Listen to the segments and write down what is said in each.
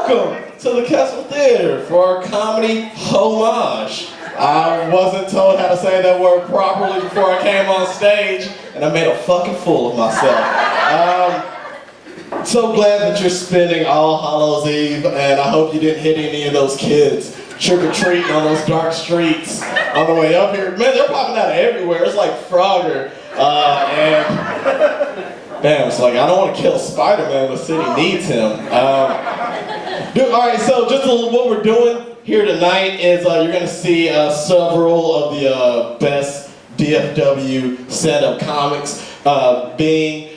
Welcome to the Kessler Theater for our comedy Homage. I wasn't told how to say that word properly before I came on stage, and I made a fucking fool of myself. So glad that you're spending All Hallows Eve, and I hope you didn't hit any of those kids trick-or-treating on those dark streets on the way up here. Man, they're popping out of everywhere. It's like Frogger. Damn, it's like, I don't want to kill Spider-Man, the city needs him. Alright, so just what we're doing here tonight is you're going to see several of the best DFW stand-up comics embodying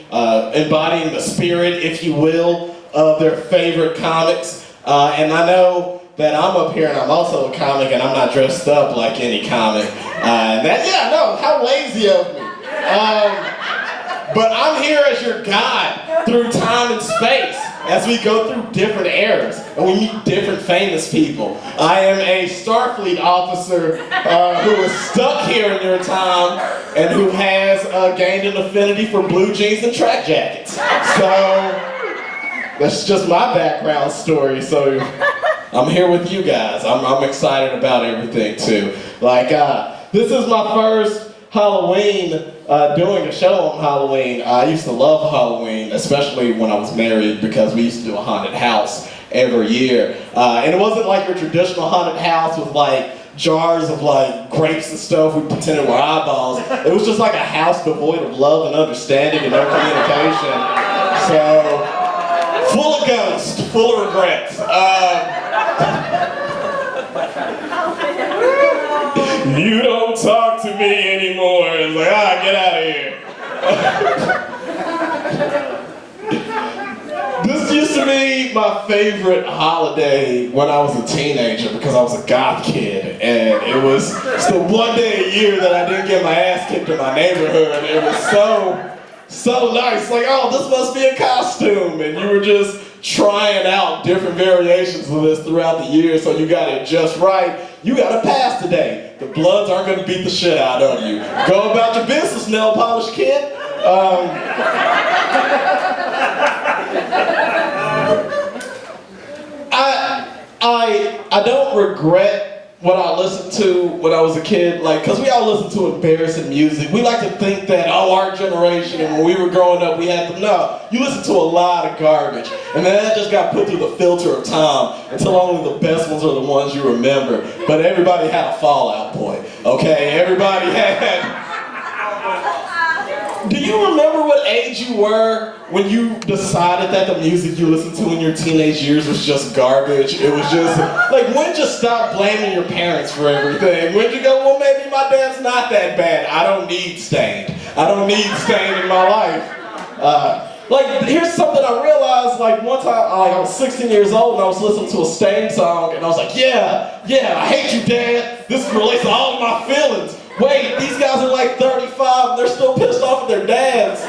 the spirit, if you will, of their favorite comics. And I know that I'm up here and I'm also a comic and I'm not dressed up like any comic. How lazy of me. But I'm here as your guide through time and space as we go through different eras and we meet different famous people. I am a Starfleet officer who is stuck here in your time and who has gained an affinity for blue jeans and track jackets. So that's just my background story. So I'm here with you guys. I'm excited about everything too. Like this is my first Halloween, doing a show on Halloween. I used to love Halloween, especially when I was married, because we used to do a haunted house every year. And it wasn't like your traditional haunted house with like jars of like grapes and stuff we pretended were eyeballs. It was just like a house devoid of love and understanding and no communication. So, full of ghosts, full of regrets. You don't talk to me anymore. It's like, get out of here. This used to be my favorite holiday when I was a teenager because I was a goth kid, and it was the one day a year that I didn't get my ass kicked in my neighborhood. It was so nice. Like, oh, this must be a costume, and you were just trying out different variations of this throughout the year, so you got it just right. You got to pass today. The Bloods aren't going to beat the shit out of you. Go about your business, nail polish kid. I don't regret what I listened to when I was a kid, like, because we all listen to embarrassing music. We like to think that, our generation, and when we were growing up, we had to, no, you listen to a lot of garbage, and then that just got put through the filter of time until only the best ones are the ones you remember. But everybody had a Fallout Boy, okay? Everybody had... Do you remember what age you were when you decided that the music you listened to in your teenage years was just garbage? It was just, like, when did you stop blaming your parents for everything? When did you go, well, maybe my dad's not that bad. I don't need Stained. I don't need Stained in my life. Like, here's something I realized, like, one time, I was 16 years old and I was listening to a Stained song and I was like, yeah, I hate you, Dad. This relates to all of my feelings. Wait, these guys are like 35 and they're still pissed off at their dads.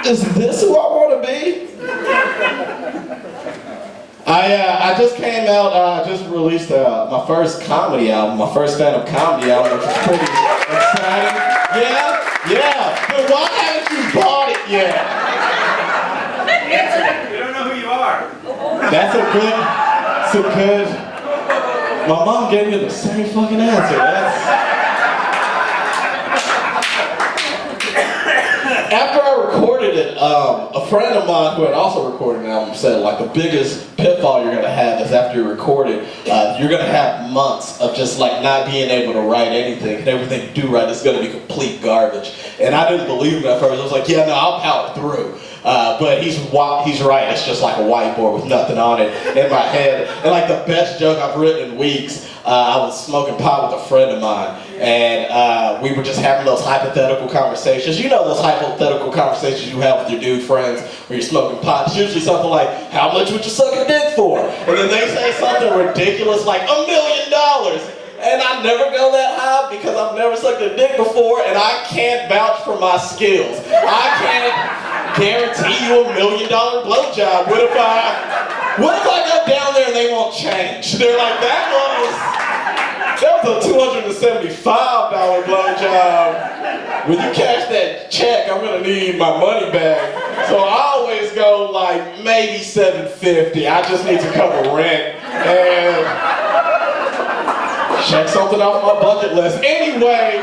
Is this who I want to be? I just came out, I just released my first comedy album, my first stand-up comedy album, which is pretty exciting. Yeah. But why haven't you bought it yet? We don't know who you are. That's a good... My mom gave me the same fucking answer. After I recorded it, a friend of mine who had also recorded an album said, like, the biggest pitfall you're going to have is after you record it, you're going to have months of just like not being able to write anything, and everything you do write is going to be complete garbage. And I didn't believe him at first. I was like, yeah, no, I'll power through. But he's right, it's just like a whiteboard with nothing on it in my head. And like the best joke I've written in weeks, I was smoking pot with a friend of mine, and we were just having those hypothetical conversations. You know those hypothetical conversations you have with your dude friends where you're smoking pot. It's usually something like, how much would you suck a dick for? And then they say something ridiculous like $1 million. And I never go that high because I've never sucked a dick before, and I can't vouch for my skills. I can't guarantee you $1 million blowjob. What if I go down there and they won't change? They're like, that was a $275 blowjob. When you cash that check, I'm gonna need my money back. So I always go like, like maybe $750. I just need to cover rent and check something off my bucket list. Anyway,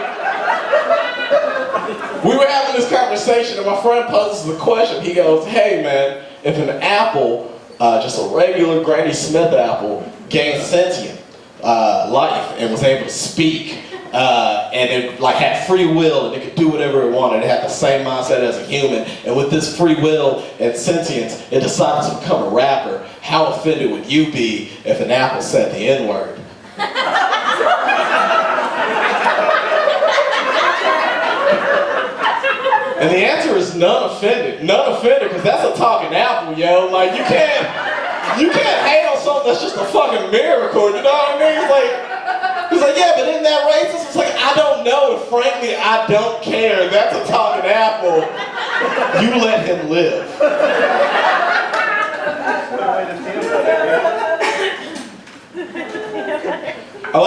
we were having this conversation and my friend poses the question. He goes, hey man, if an apple, just a regular Granny Smith apple, gained sentient life and was able to speak, and it like had free will and it could do whatever it wanted. It had the same mindset as a human, and with this free will and sentience, it decided to become a rapper. How offended would you be if an apple said the N-word? And the answer is none offended. None offended, because that's a talking apple, yo. Like you can't hate on something that's just a fucking miracle, you know what I mean? He's like, yeah, but isn't that racist? It's like, I don't know, and frankly, I don't care. That's a talking apple. You let him live. I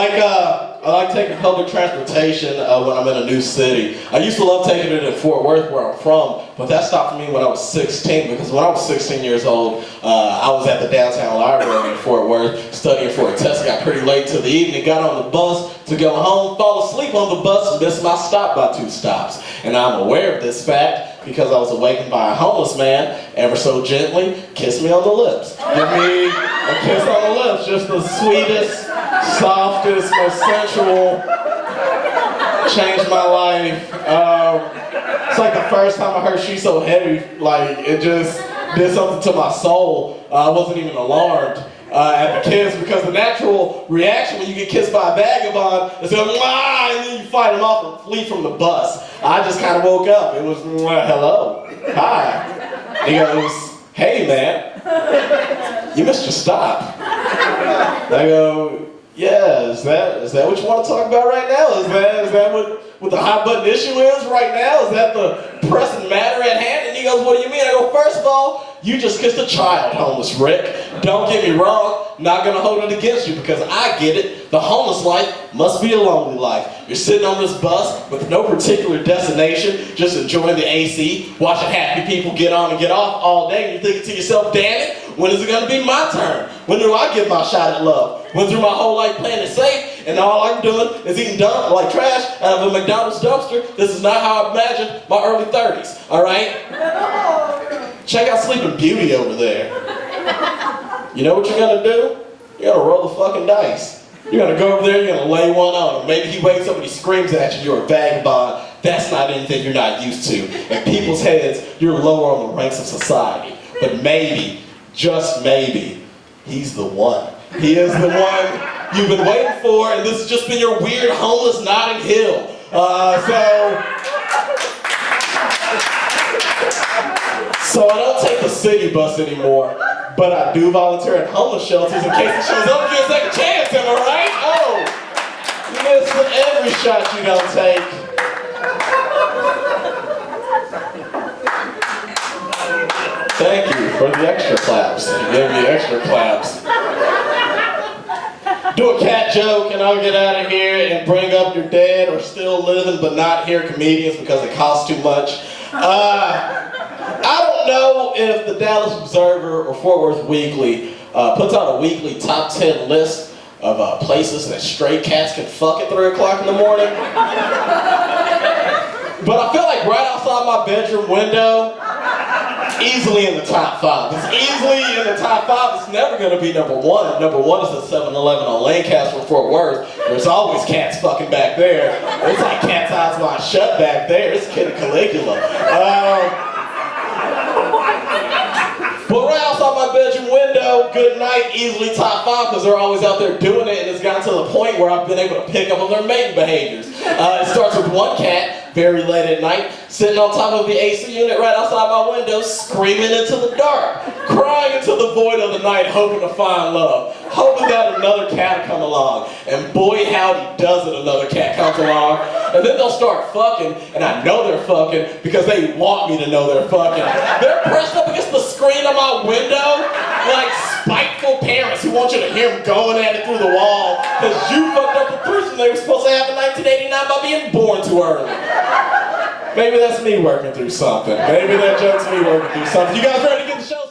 like taking public transportation when I'm in a new city. I used to love taking it in Fort Worth, where I'm from, but that stopped for me when I was 16, because when I was 16 years old, I was at the downtown library in Fort Worth studying for a test. Got pretty late to the evening, got on the bus to go home, fall asleep on the bus, and missed my stop by 2 stops. And I'm aware of this fact because I was awakened by a homeless man, ever so gently, kissed me on the lips. Give me a kiss on the lips, just the sweetest, softest, most sensual, changed my life. It's like the first time I heard "She's So Heavy," like it just did something to my soul. I wasn't even alarmed at the kiss, because the natural reaction when you get kissed by a vagabond is to go, "Mwah," and then you fight him off and flee from the bus. I just kind of woke up. It was, "Hello, hi." He goes, "Hey man, you missed your stop." I go, "Yeah, is that what you want to talk about right now? Is that what the hot button issue is right now? Is that the pressing matter at hand?" And he goes, "What do you mean?" I go, "First of all, you just kissed a child, homeless Rick. Don't get me wrong, not gonna hold it against you, because I get it. The homeless life must be a lonely life. You're sitting on this bus with no particular destination, just enjoying the AC, watching happy people get on and get off all day, and you're thinking to yourself, damn it, when is it gonna be my turn? When do I get my shot at love? Went through my whole life playing it safe, and all I'm doing is eating like trash out of a McDonald's dumpster. This is not how I imagined my early 30s, all right? Check out Sleeping Beauty over there. You know what you're gonna do? You're gonna roll the fucking dice. You're gonna go over there, you're gonna lay one on him. Maybe he wakes up and he screams at you, you're a vagabond. That's not anything you're not used to. In people's heads, you're lower on the ranks of society. But maybe, just maybe, he's the one. He is the one you've been waiting for, and this has just been your weird homeless Notting Hill. So I don't take the city bus anymore, but I do volunteer at homeless shelters in case it shows up and get a second chance, am I right? Oh, you miss every shot you don't take. Thank you for the extra claps. You gave me extra claps. Do a cat joke and I'll get out of here and bring up your dead or still living but not here comedians because it costs too much. I don't know if the Dallas Observer or Fort Worth Weekly puts out a weekly top 10 list of places that stray cats can fuck at 3 o'clock in the morning. But I feel like right outside my bedroom window, easily in the top 5. It's easily in the top 5. It's never going to be number 1. Number 1 is the 7-Eleven on Lancaster, Fort Worth. There's always cats fucking back there. It's like Cat's Eyes Wide Shut back there. It's Kid Caligula. But right outside my bedroom window, good night, easily top 5, because they're always out there doing it, and it's gotten to the point where I've been able to pick up on their mating behaviors. It starts with one cat, very late at night, sitting on top of the AC unit right outside my window, screaming into the dark, crying into the void of the night, hoping to find love, hoping that another cat will come along. And boy, howdy does it, another cat comes along. And then they'll start fucking, and I know they're fucking because they want me to know they're fucking. They're pressed up against the screen of my window like spiteful parents who want you to hear them going at it through the wall because you fucked up the person they were supposed to have in 1989 by being born too early. Maybe that's me working through something. Maybe that joke's me working through something. You guys ready to get the show started?